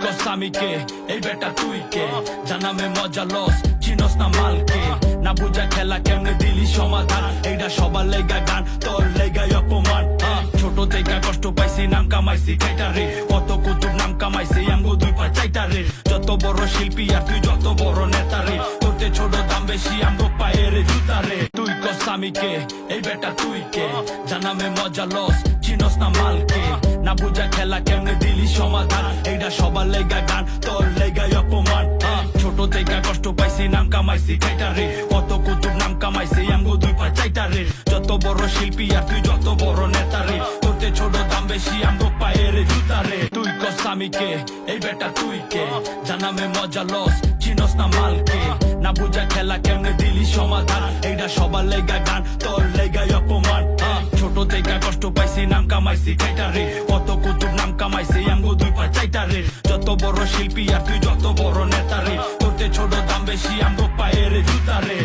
কস আমি কে, এই বেটা তুই কে? জানামে মজা লস, চিনস না মালকে। না বুঝা খেলা কেমনে দিলি সমাধান, এইটা সবার লেগা গান, তোর লেগাই অপমান। ছোট থেকে কষ্ট পাইছি, নাম কামাইছি কাইটারে, কত কুতুব নাম কামাইছি আমগো দুই পা চাইটারে। যত বড় শিল্পী আর তুই যত বড় নেতারে, তোরতে ছোট দাম বেশি আমগো পায়ের জুতারে। তুই কস আমি কে, এই বেটা তুই কে? জানামে মজা লস, চিনস না মালকে। না বুঝা খেলা কেমনে দিলি সমাধান, এইটা সবার লেগা গান, তোর লেগাই অপমান। ছোট থেকে কষ্ট পাইছি, নাম কামাইছি কাইটারে, কত কুতুব নাম কামাইছি আমগো দুই পা চাইটারে। যত বড় শিল্পী আর তুই যত বড় নেতারে, তোরতে ছোট দাম বেশি আমগো পায়ের জুতারে। তুই কস আমি কে, এই বেটা তুই কে? জানামে মজা লস, চিনস না মালকে। না বুঝা খেলা কেমনে দিলি সমাধান, এইটা সবার লেগা গান, তোর লেগাই অপমান। ছোট থেকে কষ্ট পাইছি, নাম কামাইছি কাইটারে, কত কুতুব নাম কামাইছি আমগো দুই পা চাইটারে। যত বড় শিল্পী আর তুই যত বড় নেতারে, তোরতে ছোট দাম বেশি আমগো পায়ের জুতারে।